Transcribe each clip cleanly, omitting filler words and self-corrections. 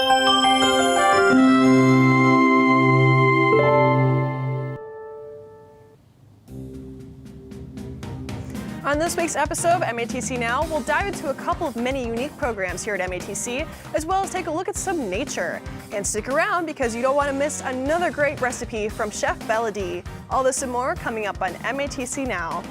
On this week's episode of MATC Now, we'll dive into a couple of many unique programs here at MATC, as well as take a look at some nature. And stick around because you don't want to miss another great recipe from Chef BellaDee. All this and more coming up on MATC Now.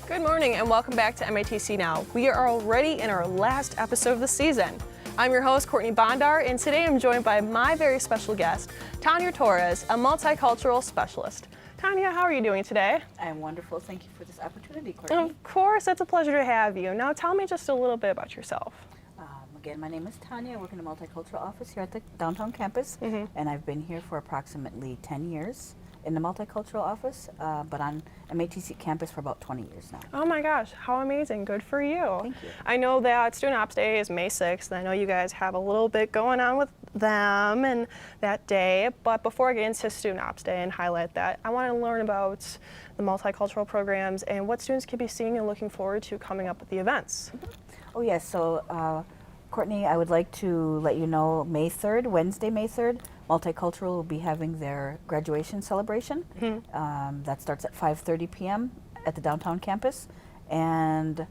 Good morning and welcome back to MATC Now. We are already in our last episode of the season. I'm your host, Courtney Bondar, and today I'm joined by my very special guest, Tanya Torres, a multicultural specialist. Tanya, how are you doing today? I am wonderful. Thank you for this opportunity, Courtney. Of course, it's a pleasure to have you. Now tell me just a little bit about yourself. Again, my name is Tanya. I work in the Multicultural office here at the downtown campus, and I've been here for approximately 10 years in the Multicultural office, but on MATC campus for about 20 years now. Oh my gosh, how amazing. Good for you. Thank you. I know that Student Ops Day is May 6th, and I know you guys have a little bit going on with them and that day, but before I get into Student Ops Day and highlight that, I want to learn about the multicultural programs and what students can be seeing and looking forward to coming up with the events. Oh yes, so Courtney, I would like to let you know May 3rd, Wednesday, May 3rd, Multicultural will be having their graduation celebration. That starts at 5:30 p.m. at the downtown campus. And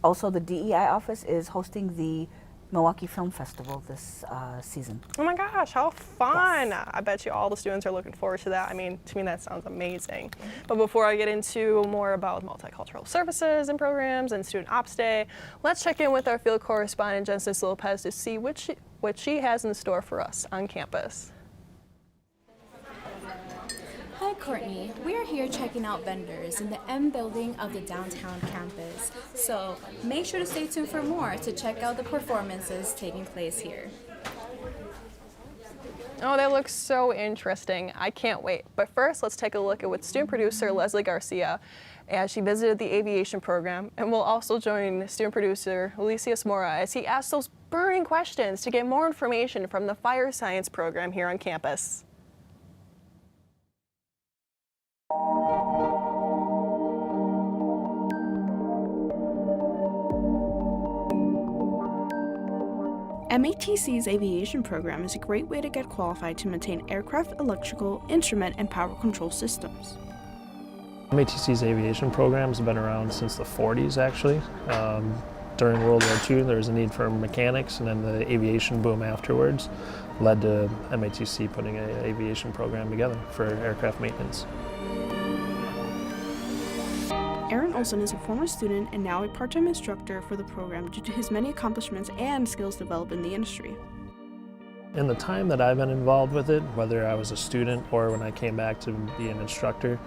also the DEI office is hosting the Milwaukee Film Festival this season. Oh my gosh, how fun! Yes. I bet you all the students are looking forward to that. I mean, to me that sounds amazing. But before I get into more about multicultural services and programs and Student Ops Day, let's check in with our field correspondent, Lopez, to see what she has in store for us on campus. Hi Courtney, we are here checking out vendors in the M building of the downtown campus. So make sure to stay tuned for more to check out the performances taking place here. Oh, that looks so interesting. I can't wait. But first, let's take a look at what student producer Leslie Garcia as she visited the aviation program, and we'll also join student producer Ulysses Mora as he asks those burning questions to get more information from the fire science program here on campus. MATC's aviation program is a great way to get qualified to maintain aircraft, electrical, instrument, and power control systems. MATC's aviation program has been around since the 40s, actually. During World War II, there was a need for mechanics, and then the aviation boom afterwards led to MATC putting an aviation program together for aircraft maintenance. Aaron Olson is a former student and now a part-time instructor for the program due to his many accomplishments and skills developed in the industry. In the time that I've been involved with it, whether I was a student or when I came back to be an instructor,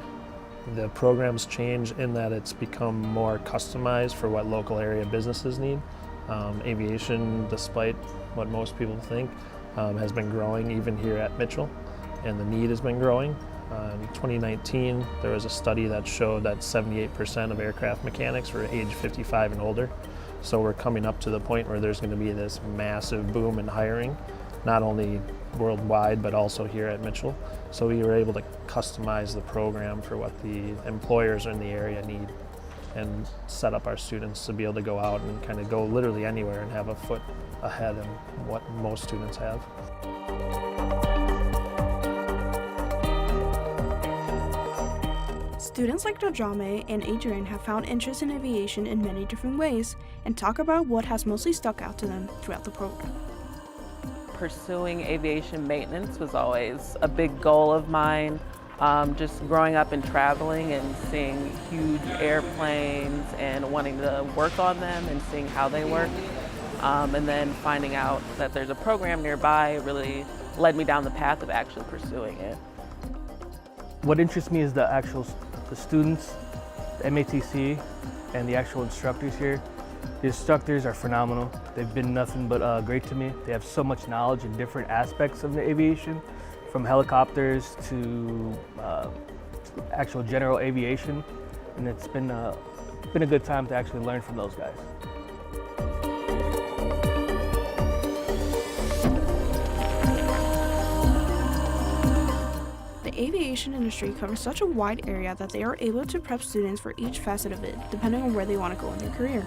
the program's changed in that it's become more customized for what local area businesses need. Aviation, despite what most people think, has been growing even here at Mitchell, and the need has been growing. In 2019, there was a study that showed that 78% of aircraft mechanics were age 55 and older. So we're coming up to the point where there's going to be this massive boom in hiring, not only worldwide, but also here at Mitchell. So we were able to customize the program for what the employers in the area need and set up our students to be able to go out and kind of go literally anywhere and have a foot ahead of what most students have. Students like Dojame and Adrian have found interest in aviation in many different ways and talk about what has mostly stuck out to them throughout the program. Pursuing aviation maintenance was always a big goal of mine. Just growing up and traveling and seeing huge airplanes and wanting to work on them and seeing how they work. And then finding out that there's a program nearby really led me down the path of actually pursuing it. What interests me is the students, the MATC, and the actual instructors here. The instructors are phenomenal. They've been nothing but great to me. They have so much knowledge in different aspects of the aviation, from helicopters to actual general aviation, and it's been a good time to actually learn from those guys. The aviation industry covers such a wide area that they are able to prep students for each facet of it, depending on where they want to go in their career.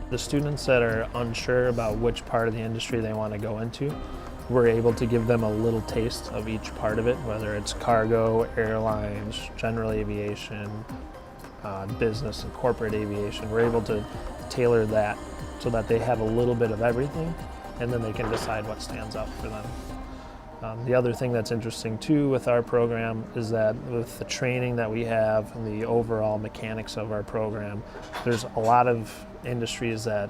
The students that are unsure about which part of the industry they want to go into, we're able to give them a little taste of each part of it, whether it's cargo, airlines, general aviation, business and corporate aviation. We're able to tailor that so that they have a little bit of everything, and then they can decide what stands out for them. The other thing that's interesting too with our program is that with the training that we have and the overall mechanics of our program, there's a lot of industries that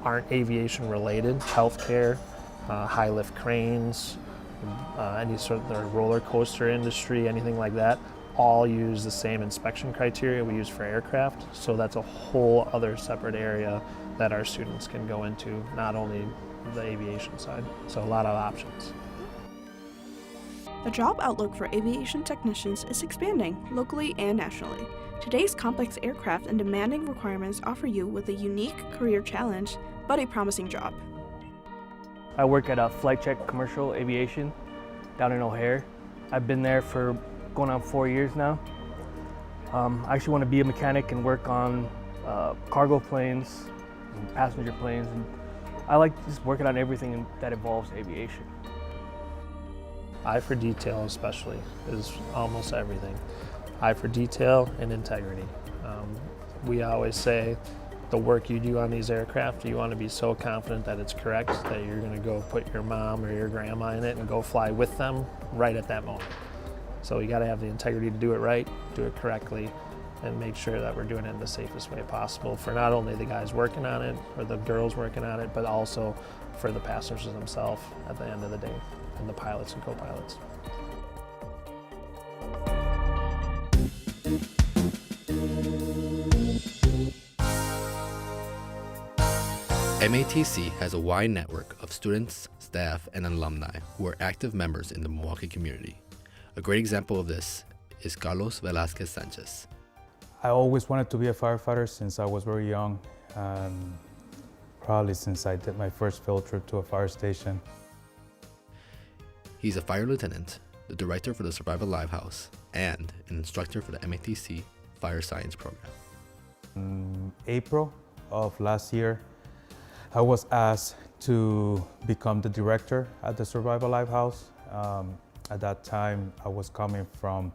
aren't aviation related, healthcare, high lift cranes, any sort of the roller coaster industry, anything like that, all use the same inspection criteria we use for aircraft. So that's a whole other separate area that our students can go into, not only the aviation side. So a lot of options. The job outlook for aviation technicians is expanding, locally and nationally. Today's complex aircraft and demanding requirements offer you with a unique career challenge, but a promising job. I work at a Flight Check Commercial Aviation down in O'Hare. I've been there for going on 4 years now. I actually want to be a mechanic and work on cargo planes and passenger planes. And I like just working on everything that involves aviation. Eye for detail especially is almost everything. Eye for detail and integrity. We always say the work you do on these aircraft, you want to be so confident that it's correct that you're going to go put your mom or your grandma in it and go fly with them right at that moment. So you got to have the integrity to do it right, do it correctly, and make sure that we're doing it in the safest way possible for not only the guys working on it or the girls working on it, but also for the passengers themselves at the end of the day, and the pilots and co-pilots. MATC has a wide network of students, staff, and alumni who are active members in the Milwaukee community. A great example of this is Carlos Velasquez Sanchez. I always wanted to be a firefighter since I was very young, probably since I did my first field trip to a fire station. He's a fire lieutenant, the director for the Survival Lifehouse, and an instructor for the MATC Fire Science program. In April of last year, I was asked to become the director at the Survival Lifehouse. At that time, I was coming from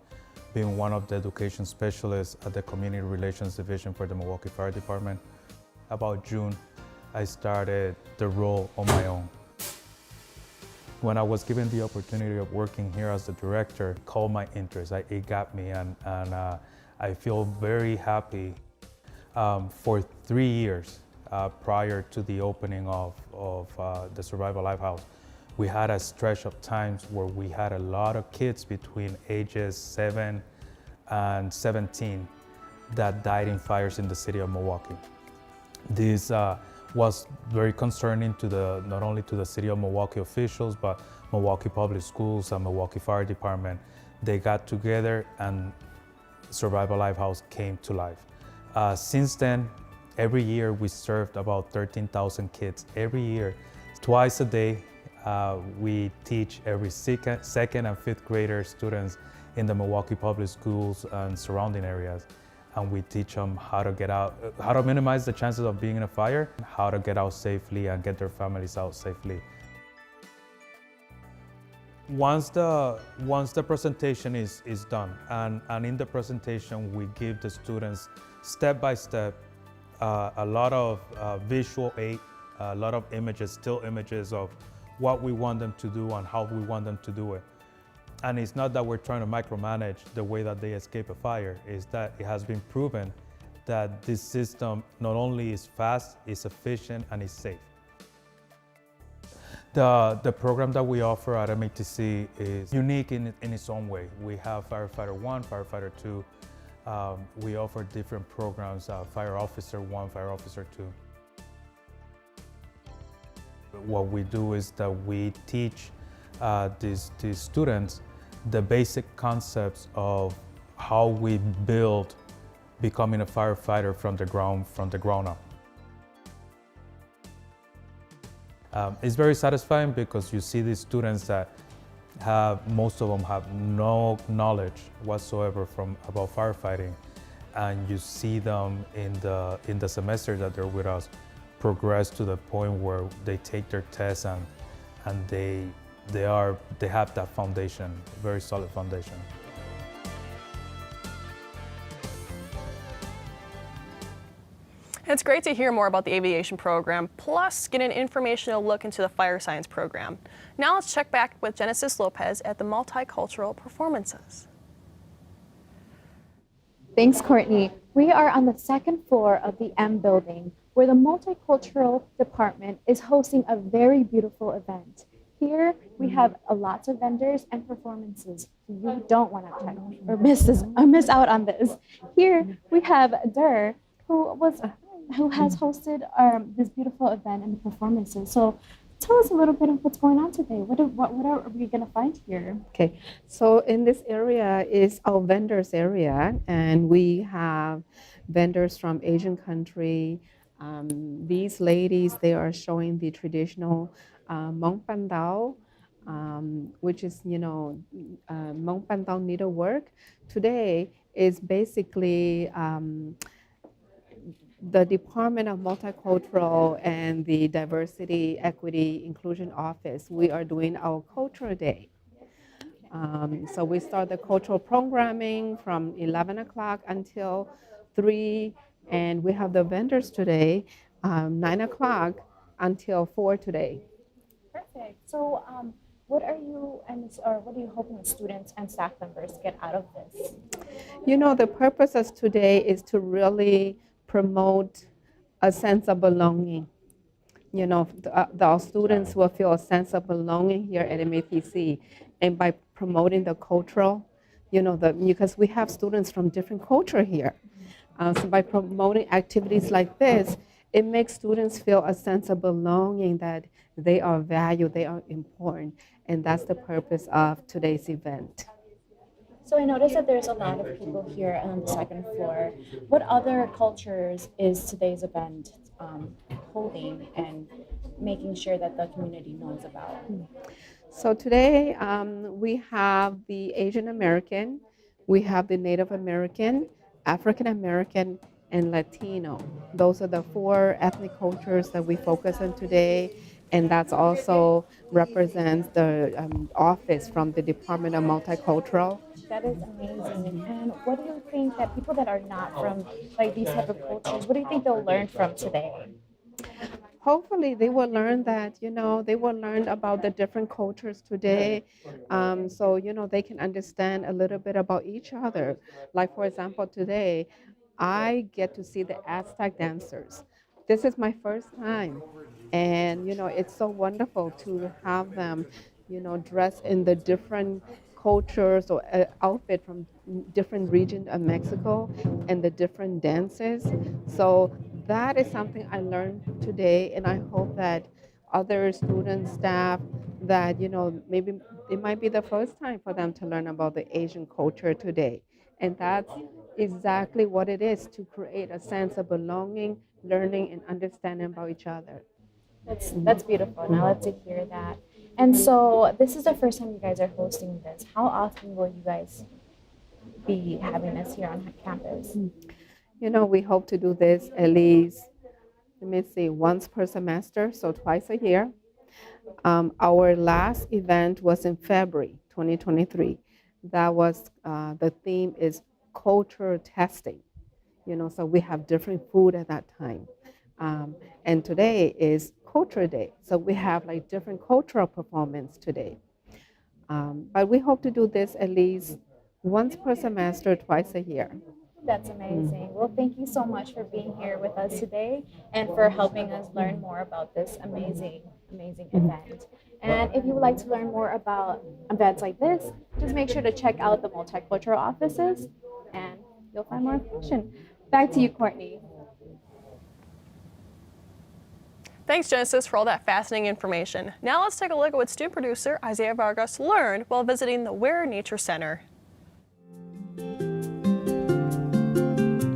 being one of the education specialists at the Community Relations Division for the Milwaukee Fire Department. About June, I started the role on my own. When I was given the opportunity of working here as the director, it caught my interest. It got me, and I feel very happy. For 3 years prior to the opening of the Survival Lifehouse, we had a stretch of times where we had a lot of kids between ages 7 and 17 that died in fires in the city of Milwaukee. This was very concerning to not only to the city of Milwaukee officials, but Milwaukee Public Schools and Milwaukee Fire Department. They got together and Survival Lifehouse came to life. Since then, every year we served about 13,000 kids. Every year, twice a day, we teach every second and fifth grader students in the Milwaukee Public Schools and surrounding areas. And we teach them how to get out, how to minimize the chances of being in a fire, how to get out safely and get their families out safely. Once the presentation is done, and in the presentation we give the students step by step a lot of visual aid, a lot of images, still images of what we want them to do and how we want them to do it. And it's not that we're trying to micromanage the way that they escape a fire, it's that it has been proven that this system not only is fast, it's efficient, and it's safe. The program that we offer at MATC is unique in its own way. We have Firefighter 1, Firefighter 2, We offer different programs, Fire Officer 1, Fire Officer 2. What we do is that we teach these students the basic concepts of how we build becoming a firefighter from the ground up. It's very satisfying because you see these students that most of them have no knowledge whatsoever about firefighting, and you see them in the semester that they're with us progress to the point where they take their tests and they have that foundation, very solid foundation. It's great to hear more about the aviation program, plus get an informational look into the fire science program. Now let's check back with Genesis Lopez at the Multicultural performances. Thanks, Courtney. We are on the second floor of the M building, where the Multicultural department is hosting a very beautiful event. Here we have lots of vendors and performances. You don't want to check or miss out on this. Here we have Durr, who has hosted this beautiful event and the performances. So tell us a little bit of what's going on today. What are we going to find here? Okay, so in this area is our vendors area, and we have vendors from Asian country. These ladies, they are showing the traditional Mong Pandao, which is, Mong Pandao needlework. Today is basically the Department of Multicultural and the Diversity, Equity, Inclusion Office. We are doing our Cultural Day. So we start the cultural programming from 11 o'clock until 3, and we have the vendors today, 9 o'clock until 4 today. Perfect. So what are you hoping the students and staff members get out of this? The purpose of today is to really promote a sense of belonging. Our students will feel a sense of belonging here at MATC, and by promoting the cultural, because we have students from different culture here. So by promoting activities like this, it makes students feel a sense of belonging, that they are valued, they are important, and that's the purpose of today's event. So I noticed that there's a lot of people here on the second floor. What other cultures is today's event holding and making sure that the community knows about? So today we have the Asian American, we have the Native American, African American, and Latino. Those are the 4 ethnic cultures that we focus on today, and that's also represents the office from the Department of Multicultural. That is amazing. And what do you think that people that are not from these type of cultures, what do you think they'll learn from today? Hopefully they will learn that, they will learn about the different cultures today. So, they can understand a little bit about each other. Like, for example, today, I get to see the Aztec dancers. This is my first time. And, it's so wonderful to have them, dressed in the different cultures or outfit from different regions of Mexico and the different dances. So that is something I learned today, and I hope that other students, staff, that maybe it might be the first time for them to learn about the Asian culture today. And that's exactly what it is, to create a sense of belonging, learning, and understanding about each other. That's beautiful. Now let's hear that. And so this is the first time you guys are hosting this. How often will you guys be having this here on campus? We hope to do this at least, once per semester, so twice a year. Our last event was in February 2023. That was, the theme is culture testing. So we have different food at that time. And today is Culture Day. So we have different cultural performance today. But we hope to do this at least once per semester, twice a year. That's amazing. Well, thank you so much for being here with us today and for helping us learn more about this amazing event. And if you would like to learn more about events like this, just make sure to check out the Multicultural offices. And you'll find more information. Back to you, Courtney. Thanks, Genesis, for all that fascinating information. Now let's take a look at what student producer Isaiah Vargas learned while visiting the Wehr Nature Center.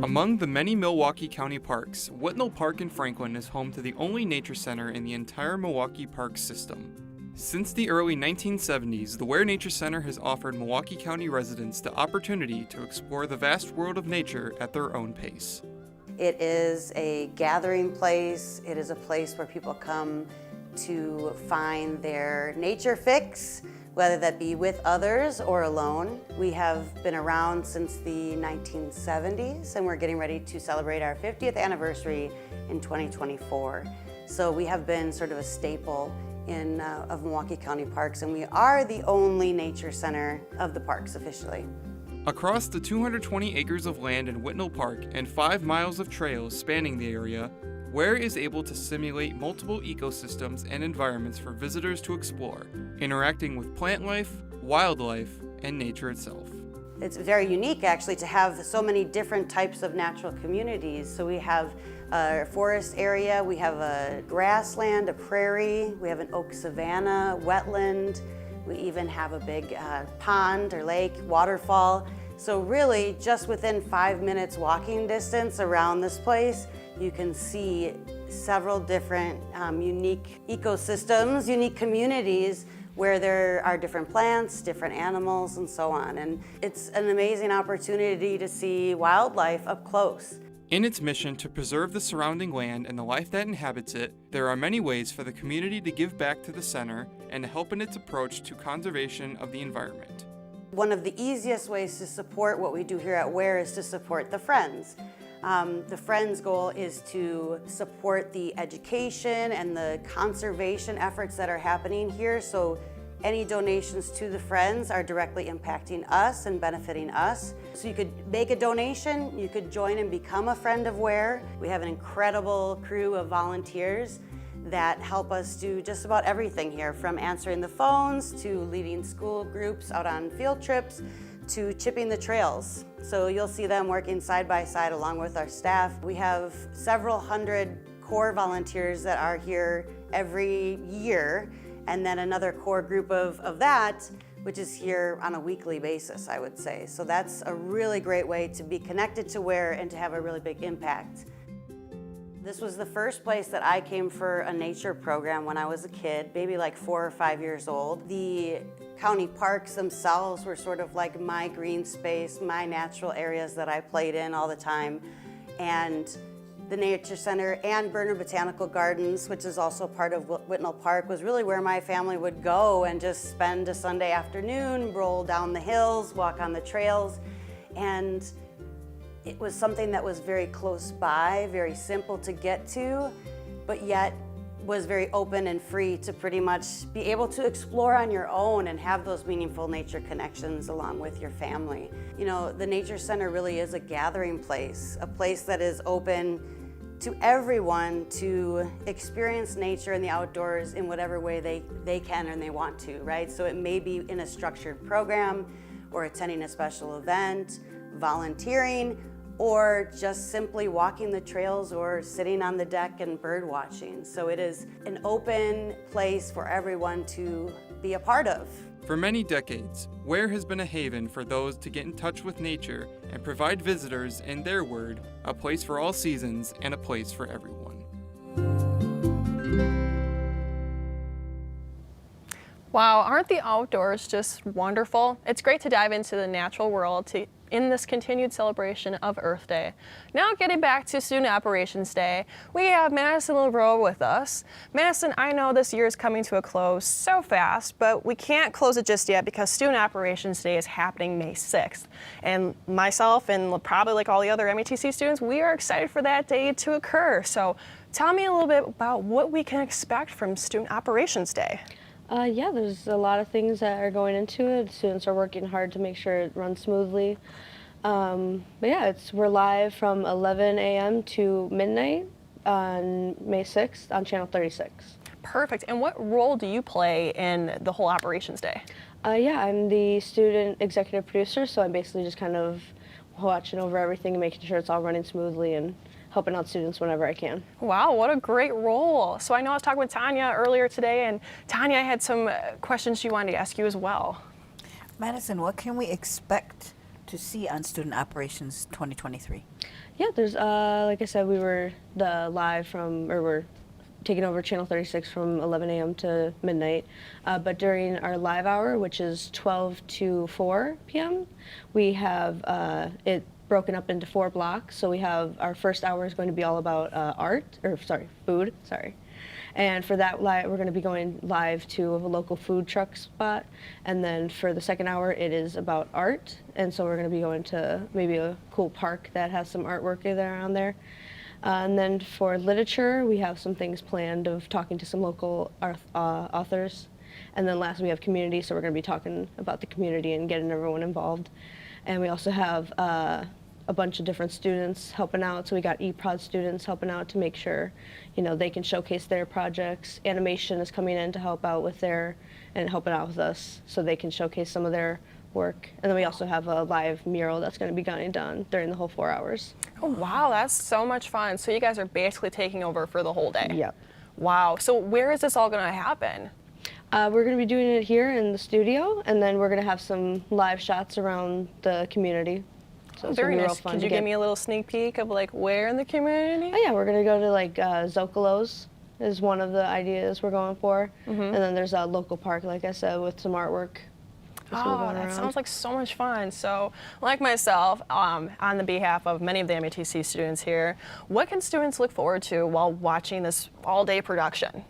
Among the many Milwaukee County parks, Whitnall Park in Franklin is home to the only nature center in the entire Milwaukee Park system. Since the early 1970s, the Wehr Nature Center has offered Milwaukee County residents the opportunity to explore the vast world of nature at their own pace. It is a gathering place. It is a place where people come to find their nature fix, whether that be with others or alone. We have been around since the 1970s, and we're getting ready to celebrate our 50th anniversary in 2024. So we have been sort of a staple of Milwaukee County parks, and we are the only nature center of the parks officially. Across the 220 acres of land in Whitnall Park and 5 miles of trails spanning the area, Wehr is able to simulate multiple ecosystems and environments for visitors to explore, interacting with plant life, wildlife, and nature itself. It's very unique actually to have so many different types of natural communities. So we have a forest area, we have a grassland, a prairie, we have an oak savanna, wetland, we even have a big pond or lake, waterfall. So really just within 5 minutes walking distance around this place, you can see several different unique ecosystems, unique communities where there are different plants, different animals, and so on. And it's an amazing opportunity to see wildlife up close. In its mission to preserve the surrounding land and the life that inhabits it, there are many ways for the community to give back to the center and to help in its approach to conservation of the environment. One of the easiest ways to support what we do here at Wehr is to support the Friends. The Friends' goal is to support the education and the conservation efforts that are happening here. So any donations to the Friends are directly impacting us and benefiting us. So you could make a donation, you could join and become a friend of Wehr. We have an incredible crew of volunteers that help us do just about everything here, from answering the phones to leading school groups out on field trips to chipping the trails. So you'll see them working side by side along with our staff. We have several hundred core volunteers that are here every year, and then another core group of that, which is here on a weekly basis, I would say. So that's a really great way to be connected to Wehr and to have a really big impact. This was the first place that I came for a nature program when I was a kid, maybe like 4 or 5 years old. The county parks themselves were sort of like my green space, my natural areas that I played in all the time. And the Nature Center and Burner Botanical Gardens, which is also part of Whitnall Park, was really where my family would go and just spend a Sunday afternoon, roll down the hills, walk on the trails. And it was something that was very close by, very simple to get to, but yet was very open and free to pretty much be able to explore on your own and have those meaningful nature connections along with your family. You know, the Nature Center really is a gathering place, a place that is open to everyone to experience nature and the outdoors in whatever way they can and they want to, right? So it may be in a structured program or attending a special event, volunteering, or just simply walking the trails or sitting on the deck and bird watching. So it is an open place for everyone to be a part of. For many decades, Wehr has been a haven for those to get in touch with nature and provide visitors, in their word, a place for all seasons and a place for everyone. Wow, aren't the outdoors just wonderful? It's great to dive into the natural world in this continued celebration of Earth Day. Now getting back to Student Operations Day, we have Madison LaRoe with us. Madison, I know this year is coming to a close so fast, but we can't close it just yet because Student Operations Day is happening May 6th. And myself and probably like all the other MATC students, we are excited for that day to occur. So tell me a little bit about what we can expect from Student Operations Day. Yeah, there's a lot of things that are going into it. Students are working hard to make sure it runs smoothly. But yeah, we're live from 11 a.m. to midnight on May 6th on Channel 36. Perfect. And what role do you play in the whole Operations Day? Yeah, I'm the student executive producer, so I basically just kind of watching over everything and making sure it's all running smoothly and helping out students whenever I can. Wow, what a great role. So I know I was talking with Tanya earlier today, and Tanya had some questions she wanted to ask you as well. Madison, what can we expect to see on Student Operations 2023? Yeah, there's, like I said, we were we're taking over Channel 36 from 11 a.m. to midnight. But during our live hour, which is 12 to 4 p.m., we have it broken up into 4 blocks. So we have our first hour is going to be all about food. And for that, we're going to be going live to a local food truck spot. And then for the second hour, it is about art. And so we're going to be going to maybe a cool park that has some artwork around there. And then for literature, we have some things planned of talking to some local authors. And then last, we have community, so we're going to be talking about the community and getting everyone involved. And we also have a bunch of different students helping out. So we got eProd students helping out to make sure, they can showcase their projects. Animation is coming in to help out with and helping out with us so they can showcase some of their work. And then we also have a live mural that's going to be getting done during the whole 4 hours. Oh, wow, that's so much fun. So you guys are basically taking over for the whole day. Yep. Wow, so where is this all going to happen? We're going to be doing it here in the studio, and then we're going to have some live shots around the community. So it's Very gonna be nice. real fun. Could you give me a little sneak peek of where in the community? Oh yeah, we're going to go to Zocalo's is one of the ideas we're going for. Mm-hmm. And then there's a local park, like I said, with some artwork. Oh, that sounds like so much fun. So, like myself, on the behalf of many of the MATC students here, what can students look forward to while watching this all-day production?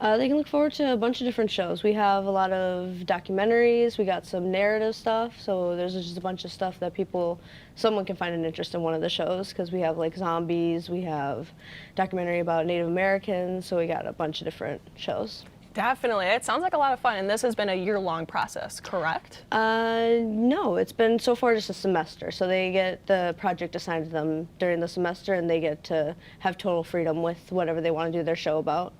They can look forward to a bunch of different shows. We have a lot of documentaries, we got some narrative stuff, so there's just a bunch of stuff that someone can find an interest in one of the shows, because we have zombies, we have documentary about Native Americans, so we got a bunch of different shows. Definitely. It sounds like a lot of fun, and this has been a year-long process, correct? No, it's been so far just a semester. So they get the project assigned to them during the semester, and they get to have total freedom with whatever they want to do their show about.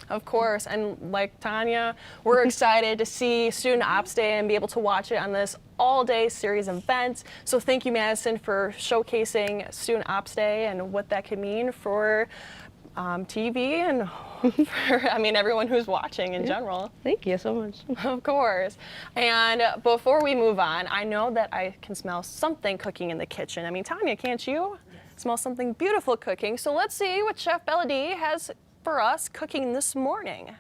Of course, and like Tanya, we're excited to see Student Ops Day and be able to watch it on this all-day series of events. So thank you, Madison, for showcasing Student Ops Day and what that could mean for TV and for, everyone who's watching in general. Thank you so much. Of course. And before we move on, I know that I can smell something cooking in the kitchen. Tanya, can't you? Smell something beautiful cooking. So let's see what Chef BellaDee has for us cooking this morning.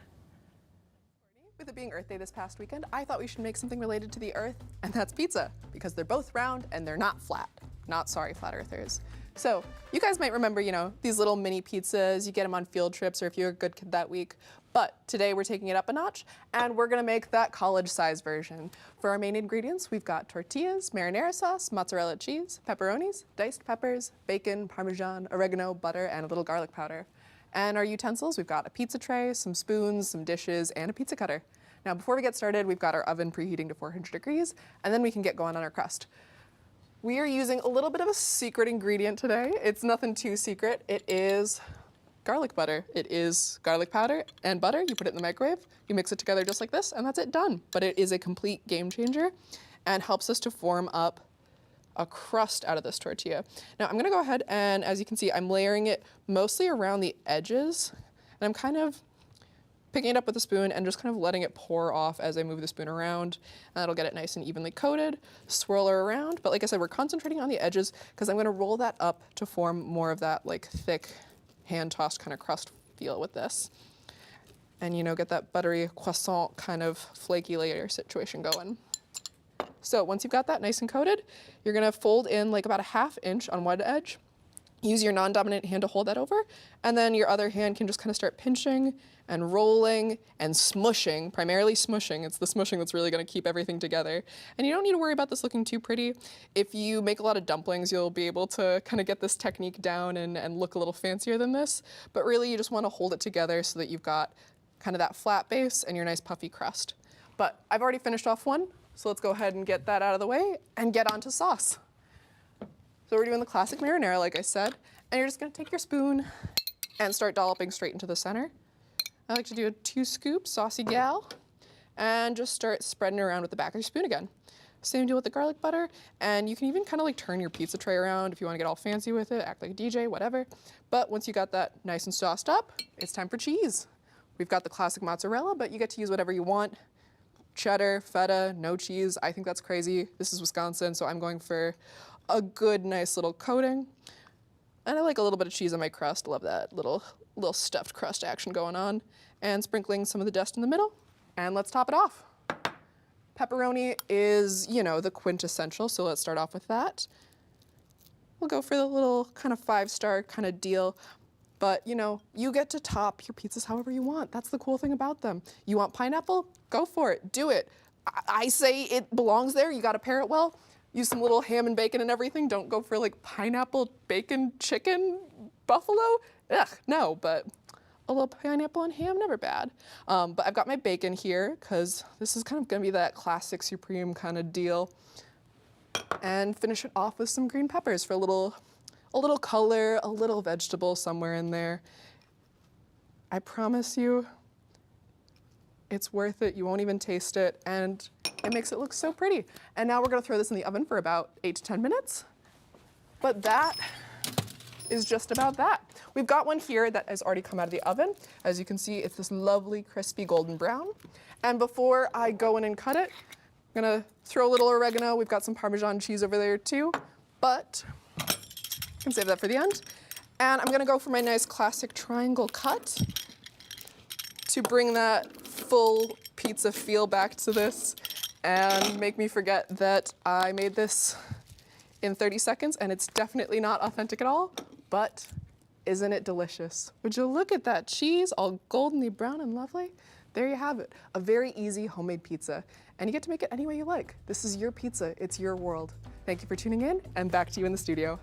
With it being Earth Day this past weekend, I thought we should make something related to the Earth, and that's pizza, because they're both round and they're not flat. Not sorry, flat earthers. So you guys might remember, these little mini pizzas, you get them on field trips or if you're a good kid that week. But today we're taking it up a notch and we're gonna make that college size version. For our main ingredients, we've got tortillas, marinara sauce, mozzarella cheese, pepperonis, diced peppers, bacon, Parmesan, oregano, butter, and a little garlic powder. And our utensils, we've got a pizza tray, some spoons, some dishes, and a pizza cutter. Now before we get started, we've got our oven preheating to 400 degrees, and then we can get going on our crust. We are using a little bit of a secret ingredient today. It's nothing too secret. It is garlic butter. It is garlic powder and butter. You put it in the microwave, you mix it together just like this, and that's it, done. But it is a complete game changer and helps us to form up a crust out of this tortilla. Now I'm gonna go ahead and, as you can see, I'm layering it mostly around the edges, and I'm kind of picking it up with a spoon and just kind of letting it pour off as I move the spoon around. And that'll get it nice and evenly coated, swirl her around. But like I said, we're concentrating on the edges because I'm gonna roll that up to form more of that thick, hand-tossed kind of crust feel with this. And get that buttery croissant kind of flaky layer situation going. So once you've got that nice and coated, you're gonna fold in about a 1/2 inch on one edge. Use your non-dominant hand to hold that over, and then your other hand can just kind of start pinching and rolling and smushing, primarily smushing. It's the smushing that's really gonna keep everything together. And you don't need to worry about this looking too pretty. If you make a lot of dumplings, you'll be able to kind of get this technique down and look a little fancier than this. But really, you just wanna hold it together so that you've got kind of that flat base and your nice puffy crust. But I've already finished off one, so let's go ahead and get that out of the way and get onto sauce. So we're doing the classic marinara, like I said, and you're just gonna take your spoon and start dolloping straight into the center. I like to do a 2 scoop saucy gal and just start spreading around with the back of your spoon again. Same deal with the garlic butter. And you can even kind of like turn your pizza tray around if you want to get all fancy with it, act like a DJ, whatever. But once you got that nice and sauced up, it's time for cheese. We've got the classic mozzarella, but you get to use whatever you want. Cheddar, feta, no cheese. I think that's crazy. This is Wisconsin, so I'm going for a good, nice little coating. And I like a little bit of cheese on my crust. Love that little stuffed crust action going on. And sprinkling some of the dust in the middle. And let's top it off. Pepperoni is, you know, the quintessential, so let's start off with that. We'll go for the little kind of 5-star kind of deal. But, you know, you get to top your pizzas however you want. That's the cool thing about them. You want pineapple? Go for it. Do it. I say it belongs there. You got to pair it well. Use some little ham and bacon and everything. Don't go for like pineapple, bacon, chicken, buffalo. Ugh, no, but a little pineapple and ham, never bad. But I've got my bacon here because this is kind of going to be that classic supreme kind of deal. And finish it off with some green peppers for a little color, a little vegetable somewhere in there. I promise you, it's worth it. You won't even taste it, and it makes it look so pretty. And now we're gonna throw this in the oven for about 8 to 10 minutes. But that is just about that. We've got one here that has already come out of the oven. As you can see, it's this lovely, crispy golden brown. And before I go in and cut it, I'm gonna throw a little oregano. We've got some Parmesan cheese over there too, but can save that for the end. And I'm gonna go for my nice classic triangle cut to bring that full pizza feel back to this and make me forget that I made this in 30 seconds and it's definitely not authentic at all, but isn't it delicious? Would you look at that cheese, all goldeny brown and lovely? There you have it, a very easy homemade pizza. And you get to make it any way you like. This is your pizza, it's your world. Thank you for tuning in, and back to you in the studio.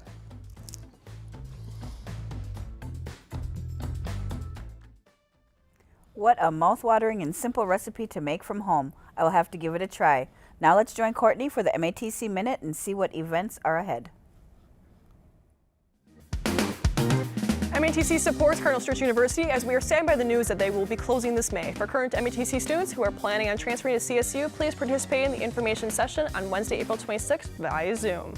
What a mouth-watering and simple recipe to make from home. I will have to give it a try. Now let's join Courtney for the MATC Minute and see what events are ahead. MATC supports Cardinal Stretch University as we are saddened by the news that they will be closing this May. For current MATC students who are planning on transferring to CSU, please participate in the information session on Wednesday, April 26th via Zoom.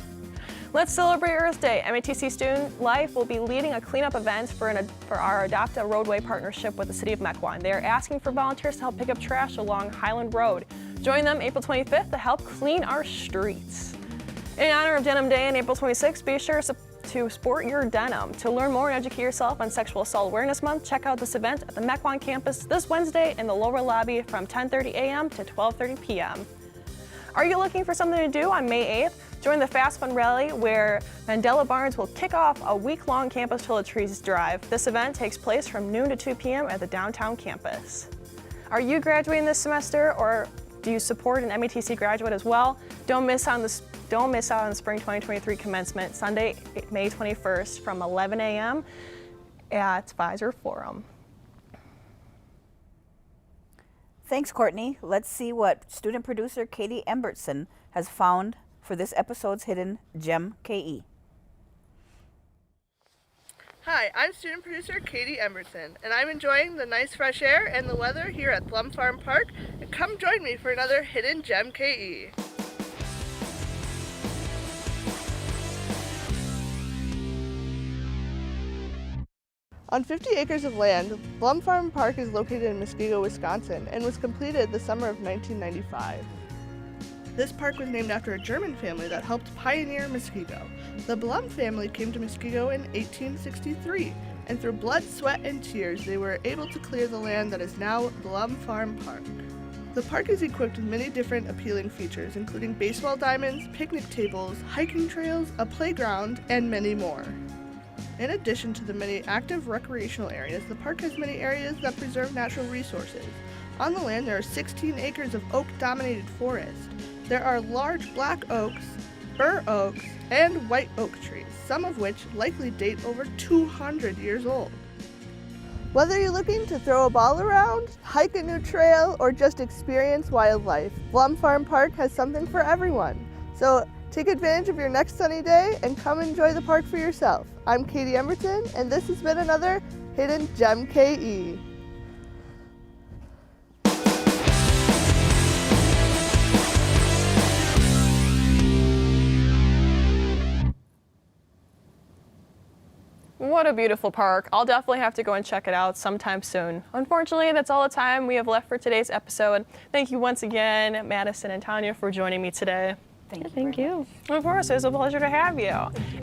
Let's celebrate Earth Day. MATC Student Life will be leading a cleanup event for our Adopt a Roadway partnership with the City of Mequon. They are asking for volunteers to help pick up trash along Highland Road. Join them April 25th to help clean our streets. In honor of Denim Day on April 26th, be sure to sport your denim. To learn more and educate yourself on Sexual Assault Awareness Month, check out this event at the Mequon campus this Wednesday in the lower lobby from 10:30 a.m. to 12:30 p.m. Are you looking for something to do on May 8th? Join the Fast Fun Rally where Mandela Barnes will kick off a week-long Campus Till the Trees drive. This event takes place from noon to 2 p.m. at the downtown campus. Are you graduating this semester, or do you support an MATC graduate as well? Don't miss out on the Spring 2023 commencement, Sunday, May 21st from 11 a.m. at Pfizer Forum. Thanks, Courtney. Let's see what student producer Katie Embertson has found for this episode's hidden geMKE. Hi, I'm student producer Katie Embertson, and I'm enjoying the nice fresh air and the weather here at Blum Farm Park. And come join me for another hidden geMKE. On 50 acres of land, Blum Farm Park is located in Muskego, Wisconsin, and was completed the summer of 1995. This park was named after a German family that helped pioneer Muskego. The Blum family came to Muskego in 1863, and through blood, sweat, and tears, they were able to clear the land that is now Blum Farm Park. The park is equipped with many different appealing features, including baseball diamonds, picnic tables, hiking trails, a playground, and many more. In addition to the many active recreational areas, the park has many areas that preserve natural resources. On the land, there are 16 acres of oak-dominated forest. There are large black oaks, bur oaks, and white oak trees, some of which likely date over 200 years old. Whether you're looking to throw a ball around, hike a new trail, or just experience wildlife, Blum Farm Park has something for everyone. So take advantage of your next sunny day and come enjoy the park for yourself. I'm Katie Emberton, and this has been another Hidden geMKE. What a beautiful park. I'll definitely have to go and check it out sometime soon. Unfortunately, that's all the time we have left for today's episode. Thank you once again, Madison and Tanya, for joining me today. Thank you. Of course, it was a pleasure to have you.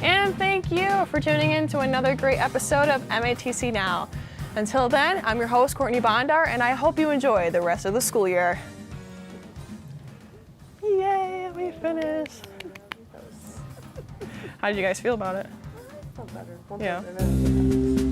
And thank you for tuning in to another great episode of MATC Now. Until then, I'm your host, Courtney Bondar, and I hope you enjoy the rest of the school year. Yay, we finished. How did you guys feel about it? Felt better. Yeah.